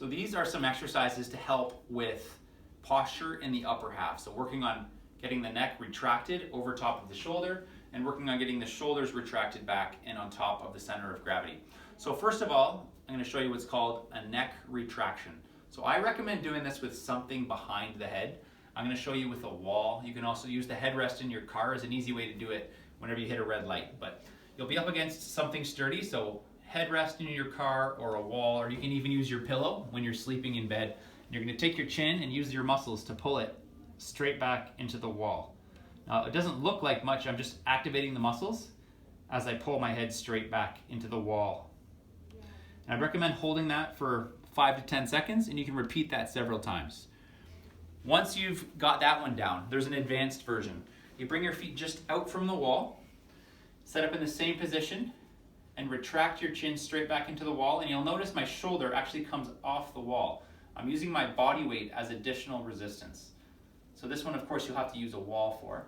So these are some exercises to help with posture in the upper half. So working on getting the neck retracted over top of the shoulder and working on getting the shoulders retracted back and on top of the center of gravity. So first of all, I'm going to show you what's called a neck retraction. So I recommend doing this with something behind the head. I'm going to show you with a wall. You can also use the headrest in your car as an easy way to do it whenever you hit a red light. But you'll be up against something sturdy, so headrest in your car or a wall, or you can even use your pillow when you're sleeping in bed. You're going to take your chin and use your muscles to pull it straight back into the wall. Now it doesn't look like much, I'm just activating the muscles as I pull my head straight back into the wall. And I recommend holding that for 5 to 10 seconds, and you can repeat that several times. Once you've got that one down, there's an advanced version. You bring your feet just out from the wall, set up in the same position, and retract your chin straight back into the wall, and you'll notice my shoulder actually comes off the wall. I'm using my body weight as additional resistance. So this one, of course, you'll have to use a wall for.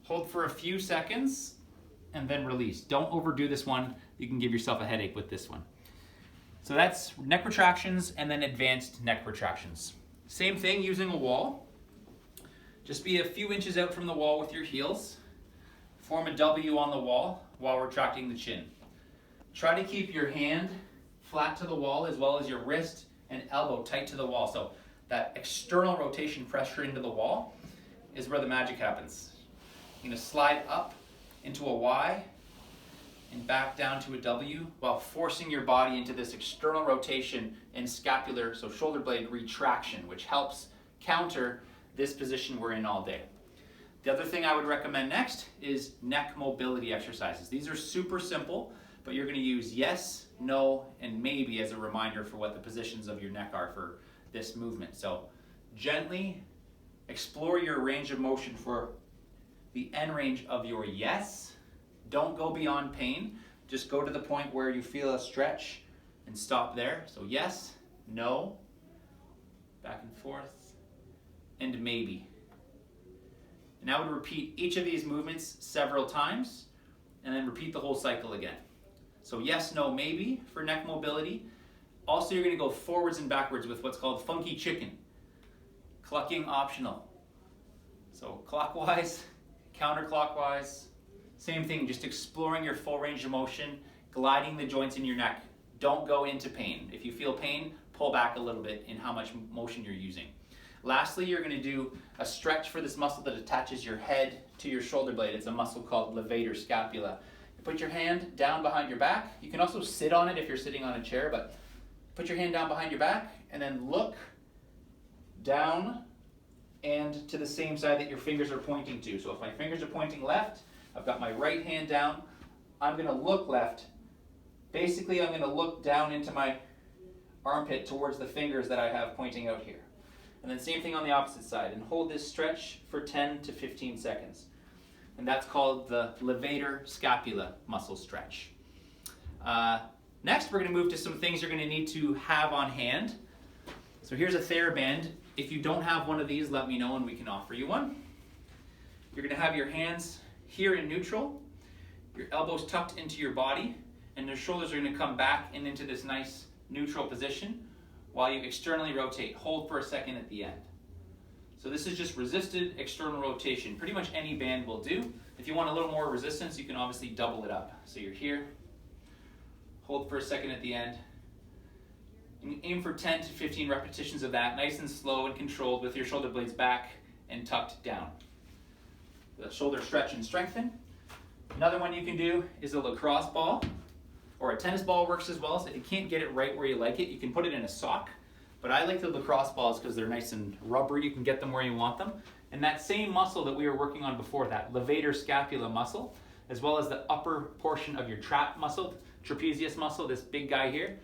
Hold for a few seconds, and then release. Don't overdo this one. You can give yourself a headache with this one. So that's neck retractions and then advanced neck retractions. Same thing using a wall. Just be a few inches out from the wall with your heels. Form a W on the wall while retracting the chin. Try to keep your hand flat to the wall as well as your wrist and elbow tight to the wall. So that external rotation pressure into the wall is where the magic happens. You're going to slide up into a Y and back down to a W while forcing your body into this external rotation and scapular, so shoulder blade retraction, which helps counter this position we're in all day. The other thing I would recommend next is neck mobility exercises. These are super simple, but you're going to use yes, no, and maybe as a reminder for what the positions of your neck are for this movement. So gently explore your range of motion for the end range of your yes. Don't go beyond pain. Just go to the point where you feel a stretch and stop there. So yes, no, back and forth, and maybe. And I would repeat each of these movements several times and then repeat the whole cycle again. So yes, no, maybe for neck mobility. Also, you're going to go forwards and backwards with what's called funky chicken. Clucking optional. So clockwise, counterclockwise, same thing, just exploring your full range of motion, gliding the joints in your neck. Don't go into pain. If you feel pain, pull back a little bit in how much motion you're using. Lastly, you're going to do a stretch for this muscle that attaches your head to your shoulder blade. It's a muscle called Levator Scapula. You put your hand down behind your back. You can also sit on it if you're sitting on a chair, but put your hand down behind your back and then look down and to the same side that your fingers are pointing to. So if my fingers are pointing left, I've got my right hand down. I'm going to look left. Basically, I'm going to look down into my armpit towards the fingers that I have pointing out here. And then same thing on the opposite side. And hold this stretch for 10 to 15 seconds. And that's called the Levator Scapula muscle stretch. Next, we're going to move to some things you're going to need to have on hand. So here's a TheraBand. If you don't have one of these, let me know and we can offer you one. You're going to have your hands here in neutral, your elbows tucked into your body, and your shoulders are going to come back and into this nice neutral position while you externally rotate. Hold for a second at the end. So this is just resisted external rotation. Pretty much any band will do. If you want a little more resistance, you can obviously double it up. So you're here, hold for a second at the end, and aim for 10 to 15 repetitions of that, nice and slow and controlled with your shoulder blades back and tucked down. The shoulder stretch and strengthen. Another one you can do is a lacrosse ball, or a tennis ball works as well. So if you can't get it right where you like it, you can put it in a sock. But I like the lacrosse balls because they're nice and rubbery. You can get them where you want them. And that same muscle that we were working on before, that levator scapula muscle, as well as the upper portion of your trap muscle, trapezius muscle, this big guy here,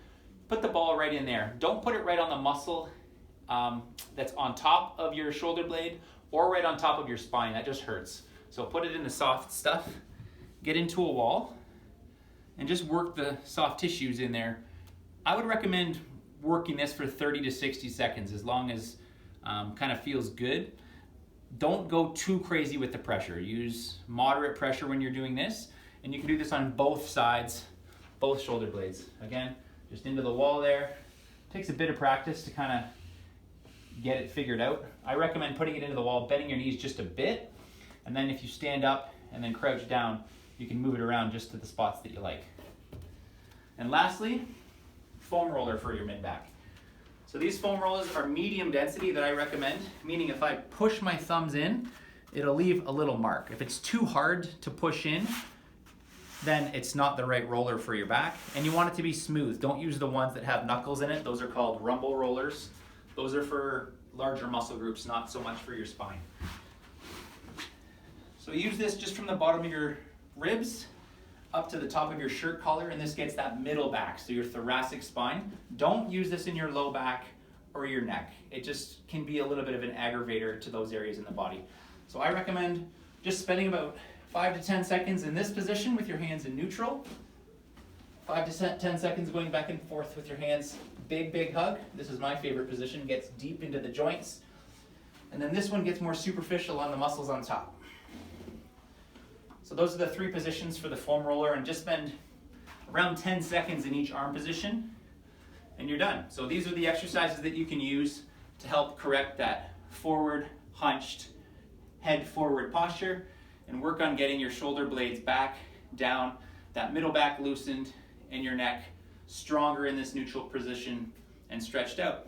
put the ball right in there. Don't put it right on the muscle that's on top of your shoulder blade or right on top of your spine. That just hurts. So put it in the soft stuff, get into a wall, and just work the soft tissues in there. I would recommend working this for 30 to 60 seconds as long as kind of feels good. Don't go too crazy with the pressure. Use moderate pressure when you're doing this, and you can do this on both sides, both shoulder blades. Again, just into the wall there, Takes a bit of practice to kind of get it figured out. I recommend putting it into the wall, bending your knees just a bit, and then if you stand up and then crouch down, you can move it around just to the spots that you like. And lastly, foam roller for your mid-back. So these foam rollers are medium density that I recommend, meaning if I push my thumbs in, it'll leave a little mark. If it's too hard to push in, then it's not the right roller for your back. And you want it to be smooth. Don't use the ones that have knuckles in it. Those are called rumble rollers. Those are for larger muscle groups, not so much for your spine. So use this just from the bottom of your ribs up to the top of your shirt collar, and this gets that middle back, so your thoracic spine. Don't use this in your low back or your neck. It just can be a little bit of an aggravator to those areas in the body. So I recommend just spending about 5 to 10 seconds in this position with your hands in neutral. 5 to 10 seconds going back and forth with your hands. Big, big hug. This is my favorite position, gets deep into the joints. And then this one gets more superficial on the muscles on top. So those are the 3 positions for the foam roller, and just spend around 10 seconds in each arm position and you're done. So these are the exercises that you can use to help correct that forward hunched head forward posture and work on getting your shoulder blades back, down, that middle back loosened, and your neck stronger in this neutral position and stretched out.